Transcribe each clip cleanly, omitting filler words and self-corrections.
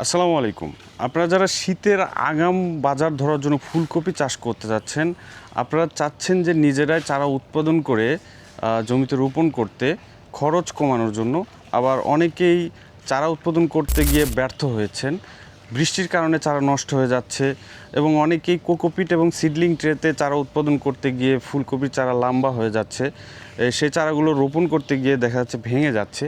আসসালামু আলাইকুম। আপনারা যারা শীতের আগাম বাজার ধরার জন্য ফুলকপি চাষ করতে যাচ্ছেন, আপনারা চাচ্ছেন যে নিজেরাই চারা উৎপাদন করে জমিতে রোপণ করতে খরচ কমানোর জন্য। আবার অনেকেই চারা উৎপাদন করতে গিয়ে ব্যর্থ হয়েছেন, বৃষ্টির কারণে চারা নষ্ট হয়ে যাচ্ছে এবং অনেকেই কোকোপিট এবং সিডলিং ট্রেতে চারা উৎপাদন করতে গিয়ে ফুলকপির চারা লম্বা হয়ে যাচ্ছে, সেই চারাগুলো রোপণ করতে গিয়ে দেখা যাচ্ছে ভেঙে যাচ্ছে।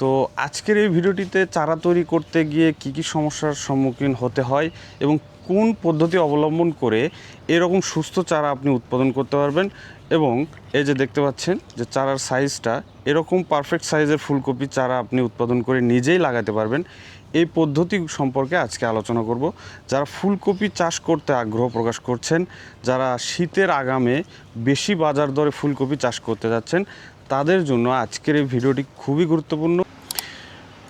তো আজকের এই ভিডিওটিতে চারা তৈরি করতে গিয়ে কী কী সমস্যার সম্মুখীন হতে হয় এবং কোন পদ্ধতি অবলম্বন করে এরকম সুস্থ চারা আপনি উৎপাদন করতে পারবেন, এবং এই যে দেখতে পাচ্ছেন যে চারার সাইজটা এরকম পারফেক্ট সাইজের ফুলকপি চারা আপনি উৎপাদন করে নিজেই লাগাতে পারবেন, এই পদ্ধতি সম্পর্কে আজকে আলোচনা করব। যারা ফুলকপি চাষ করতে আগ্রহ প্রকাশ করছেন, যারা শীতের আগামে বেশি বাজার দরে ফুলকপি চাষ করতে যাচ্ছেন, তাদের জন্য আজকের এই ভিডিওটি খুবই গুরুত্বপূর্ণ।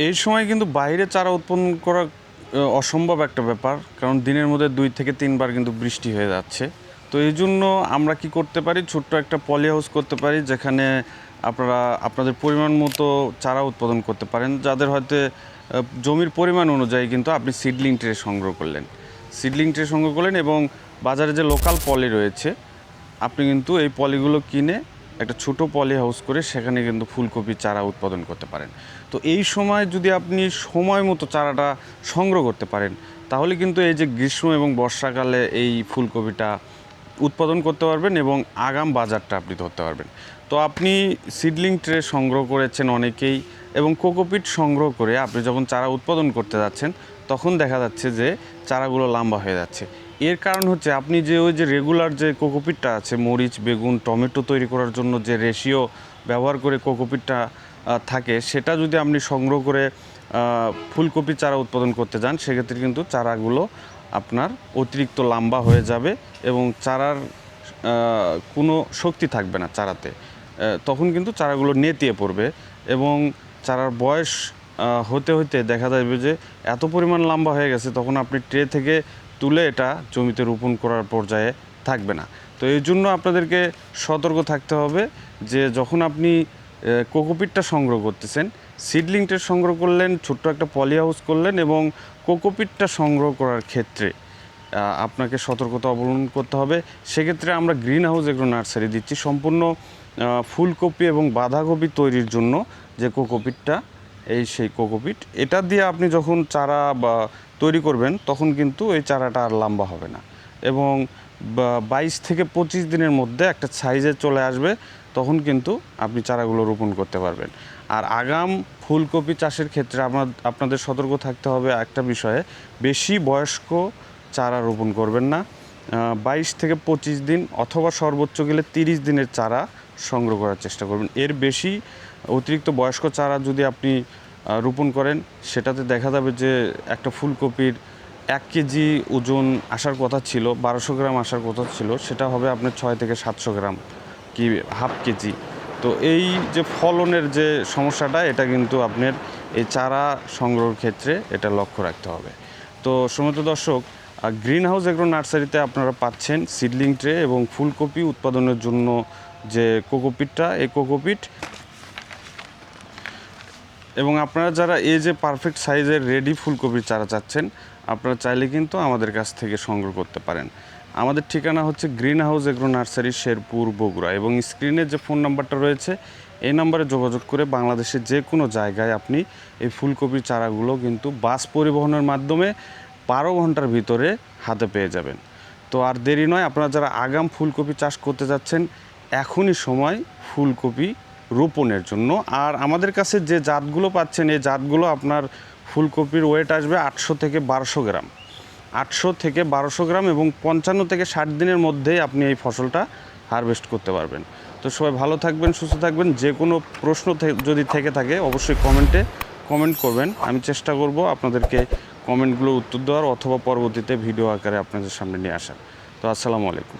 এই সময় কিন্তু বাইরে চারা উৎপন্ন করা অসম্ভব একটা ব্যাপার, কারণ দিনের মধ্যে 2 থেকে 3 বার কিন্তু বৃষ্টি হয়ে যাচ্ছে। তো এই জন্য আমরা কি করতে পারি, ছোট্ট একটা পলি হাউস করতে পারি, যেখানে আপনারা আপনাদের পরিমাণ মতো চারা উৎপাদন করতে পারেন। যাদের হয়তো জমির পরিমাণ অনুযায়ী কিন্তু আপনি সিডলিং ট্রে সংগ্রহ করলেন এবং বাজারে যে লোকাল পলি রয়েছে, আপনি কিন্তু এই পলিগুলো কিনে একটা ছোট পলি হাউস করে সেখানে কিন্তু ফুলকপি চারা উৎপাদন করতে পারেন। তো এই সময় যদি আপনি সময় মতো চারাটা সংগ্রহ করতে পারেন, তাহলে কিন্তু এই যে গ্রীষ্ম এবং বর্ষাকালে এই ফুলকপিটা উৎপাদন করতে পারবেন এবং আগাম বাজারটা আপনি ধরতে পারবেন। তো আপনি সিডলিং ট্রে সংগ্রহ করেছেন অনেকেই, এবং কোকোপিট সংগ্রহ করে আপনি যখন চারা উৎপাদন করতে যাচ্ছেন, তখন দেখা যাচ্ছে যে চারাগুলো লম্বা হয়ে যাচ্ছে। এর কারণ হচ্ছে আপনি যে ওই যে রেগুলার যে কোকোপিটটা আছে, মরিচ, বেগুন, টমেটো তৈরি করার জন্য যে রেশিও ব্যবহার করে কোকোপিটটা থাকে, সেটা যদি আপনি সংগ্রহ করে ফুলকপি চারা উৎপাদন করতে যান, সেক্ষেত্রে কিন্তু চারাগুলো আপনার অতিরিক্ত লম্বা হয়ে যাবে এবং চারার কোনো শক্তি থাকবে না চারাতে। তখন কিন্তু চারাগুলো নেতিয়ে পড়বে এবং চারার বয়স হতে হতে দেখা যাবে যে এত পরিমাণ লম্বা হয়ে গেছে, তখন আপনি ট্রে থেকে তুলে এটা জমিতে রোপণ করার পর্যায়ে থাকবে না। তো এই জন্য আপনাদেরকে সতর্ক থাকতে হবে যে যখন আপনি কোকোপিটটা সংগ্রহ করতেছেন, সিডলিং ট্রে সংগ্রহ করলেন, ছোট্ট একটা পলি হাউস করলেন, এবং কোকোপিটটা সংগ্রহ করার ক্ষেত্রে আপনাকে সতর্কতা অবলম্বন করতে হবে। সেক্ষেত্রে আমরা গ্রিন হাউস এগ্রো নার্সারি দিচ্ছি সম্পূর্ণ ফুলকপি এবং বাঁধাকপি তৈরির জন্য যে কোকোপিটটা, সেই কোকোপিট, এটা দিয়ে আপনি যখন চারা বা তৈরি করবেন, তখন কিন্তু এই চারাটা আর লম্বা হবে না এবং 22 থেকে 25 দিনের মধ্যে একটা সাইজে চলে আসবে, তখন কিন্তু আপনি চারাগুলো রোপণ করতে পারবেন। আর আগাম ফুলকপি চাষের ক্ষেত্রে আপনাদের সতর্ক থাকতে হবে একটা বিষয়ে, বেশি বয়স্ক চারা রোপণ করবেন না। 22 থেকে 25 দিন অথবা সর্বোচ্চ গেলে 30 দিনের চারা সংগ্রহ করার চেষ্টা করবেন। এর বেশি অতিরিক্ত বয়স্ক চারা যদি আপনি রোপণ করেন, সেটাতে দেখা যাবে যে একটা ফুলকপির 1 কেজি ওজন আসার কথা ছিল, 1200 গ্রাম আসার কথা ছিল, সেটা হবে আপনার 6 থেকে 700 গ্রাম কি হাফ কেজি। তো এই যে ফলনের যে সমস্যাটা, এটা কিন্তু আপনার এই চারা সংগ্রহের ক্ষেত্রে এটা লক্ষ্য রাখতে হবে। তো সম্মানিত দর্শক, গ্রিন হাউস এগ্রো নার্সারিতে আপনারা পাচ্ছেন সিডলিং ট্রে এবং ফুলকপি উৎপাদনের জন্য যে কোকোপিটটা, এই কোকোপিট, এবং আপনারা যারা এই যে পারফেক্ট সাইজের রেডি ফুলকপির চারা চাচ্ছেন, আপনারা চাইলে কিন্তু আমাদের কাছ থেকে সংগ্রহ করতে পারেন। আমাদের ঠিকানা হচ্ছে green house agro nursery, Sherpur, Bogura, এবং স্ক্রিনে যে ফোন নাম্বারটা রয়েছে, এই নাম্বারে যোগাযোগ করে বাংলাদেশের যে কোনো জায়গায় আপনি এই ফুলকপির চারাগুলো কিন্তু বাস পরিবহনের মাধ্যমে 12 ঘন্টার ভিতরে হাতে পেয়ে যাবেন। তো আর দেরি নয়, আপনারা যারা আগাম ফুলকপি চাষ করতে যাচ্ছেন, এখনই সময় ফুলকপি রোপণের জন্য। আর আমাদের কাছে যে জাতগুলো পাচ্ছেন, এই জাতগুলো আপনার ফুলকপির ওয়েট আসবে 800 থেকে 1200 গ্রাম, 800 থেকে 1200 গ্রাম, এবং 55 থেকে 60 দিনের মধ্যেই আপনি এই ফসলটা হারভেস্ট করতে পারবেন। তো সবাই ভালো থাকবেন, সুস্থ থাকবেন। যে কোনো প্রশ্ন যদি থেকে থাকে, অবশ্যই কমেন্ট করবেন। আমি চেষ্টা করব আপনাদেরকে কমেন্টগুলো উত্তর দেওয়ার, অথবা পরবর্তীতে ভিডিও আকারে আপনাদের সামনে নিয়ে আসার। তো আসসালামু আলাইকুম।